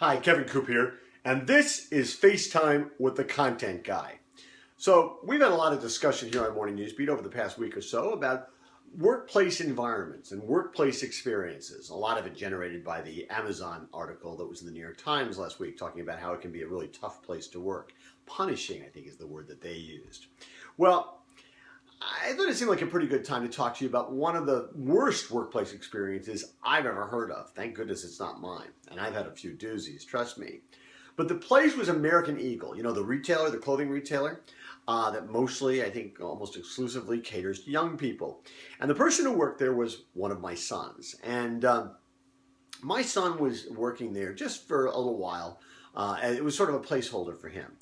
Hi, Kevin Coop here, and this is FaceTime with the Content Guy. So we've had a lot of discussion here on Morning News Beat over the past week or so about workplace environments and workplace experiences. A lot of it generated by the Amazon article that was in the New York Times last week talking about how it can be a really tough place to work. Punishing, I think, is the word that they used. Well, I thought it seemed like a pretty good time to talk to you about one of the worst workplace experiences I've ever heard of. Thank goodness it's not mine. And I've had a few doozies, trust me. But the place was American Eagle, you know, the retailer, the clothing retailer, that mostly, I think, almost exclusively caters to young people. And the person who worked there was one of my sons. And my son was working there just for a little while. And it was sort of a placeholder for him.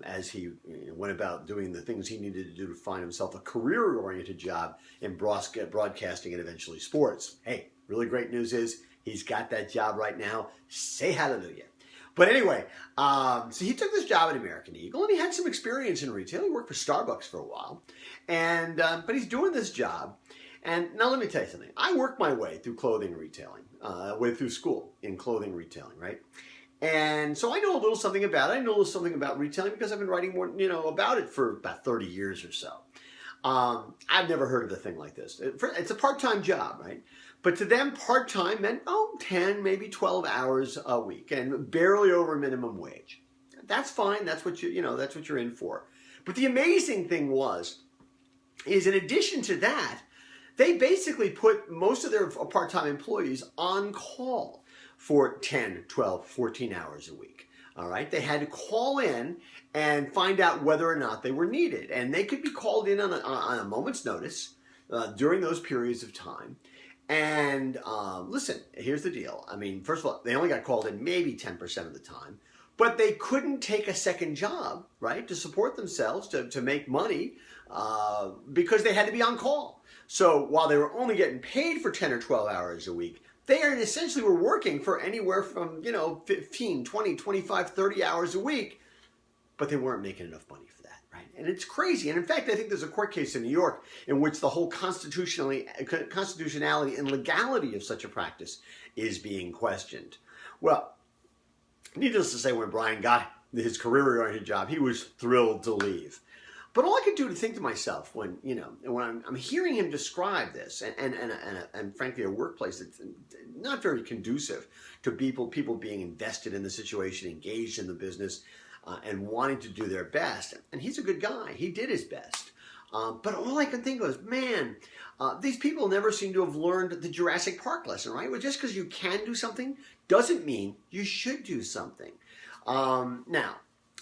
As he went about doing the things he needed to do to find himself a career-oriented job in broadcasting and eventually sports. Hey, really great news is he's got that job right now. Say hallelujah. But anyway, so he took this job at American Eagle, and he had some experience in retail. He worked for Starbucks for a while, and but he's doing this job. And now let me tell you something. I worked my way through clothing retailing, through school in clothing retailing, right? And so I know a little something about it. I know a little something about retailing because I've been writing more, about it for about 30 years or so. I've never heard of a thing like this. It's a part-time job, right? But to them, part-time meant, 10, maybe 12 hours a week and barely over minimum wage. That's fine. That's what that's what you're in for. But the amazing thing is in addition to that, they basically put most of their part-time employees on call for 10, 12, 14 hours a week. All right. They had to call in and find out whether or not they were needed. And they could be called in on a moment's notice during those periods of time. And listen, here's the deal. I mean, first of all, they only got called in maybe 10% of the time, but they couldn't take a second job, right, to support themselves, to make money because they had to be on call. So while they were only getting paid for 10 or 12 hours a week, they essentially were working for anywhere from, 15, 20, 25, 30 hours a week, but they weren't making enough money for that, right? And it's crazy. And in fact, I think there's a court case in New York in which the whole constitutionality and legality of such a practice is being questioned. Well, needless to say, when Brian got his career-oriented job, he was thrilled to leave. But all I could do to think to myself when I'm hearing him describe this and frankly a workplace that's not very conducive to people being invested in the situation, engaged in the business, and wanting to do their best. And he's a good guy. He did his best. But all I could think was, man, these people never seem to have learned the Jurassic Park lesson, right? Well, just because you can do something doesn't mean you should do something. Now,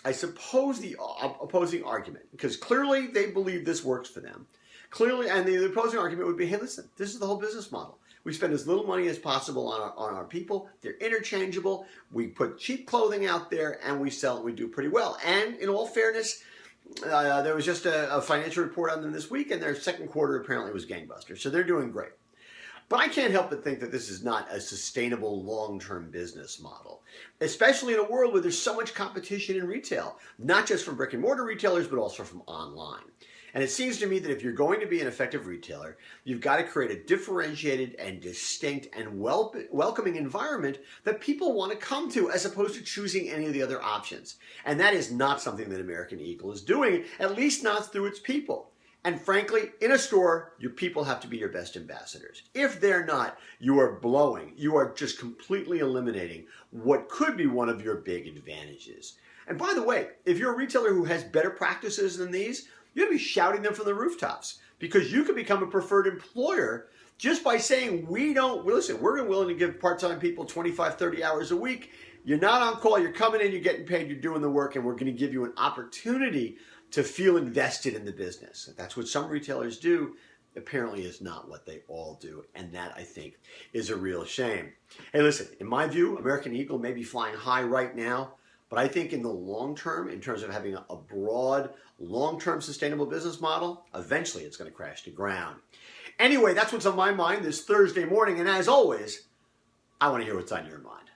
I suppose the opposing argument, because clearly they believe this works for them. Clearly, and the opposing argument would be, hey, listen, this is the whole business model. We spend as little money as possible on our people. They're interchangeable. We put cheap clothing out there, and we sell it. We do pretty well. And in all fairness, there was just a financial report on them this week, and their second quarter apparently was gangbusters. So they're doing great. But I can't help but think that this is not a sustainable long-term business model, especially in a world where there's so much competition in retail, not just from brick and mortar retailers, but also from online. And it seems to me that if you're going to be an effective retailer, you've got to create a differentiated and distinct and welcoming environment that people want to come to as opposed to choosing any of the other options. And that is not something that American Eagle is doing, at least not through its people. And frankly, in a store, your people have to be your best ambassadors. If they're not, you are blowing. You are just completely eliminating what could be one of your big advantages. And by the way, if you're a retailer who has better practices than these, you're going to be shouting them from the rooftops because you could become a preferred employer just by saying, listen, we're willing to give part-time people 25, 30 hours a week. You're not on call. You're coming in, you're getting paid, you're doing the work, and we're going to give you an opportunity to feel invested in the business. That's what some retailers do. Apparently is not what they all do. And that, I think, is a real shame. Hey, listen, in my view, American Eagle may be flying high right now, but I think in the long term, in terms of having a broad, long-term sustainable business model, eventually it's going to crash to ground. Anyway, that's what's on my mind this Thursday morning. And as always, I want to hear what's on your mind.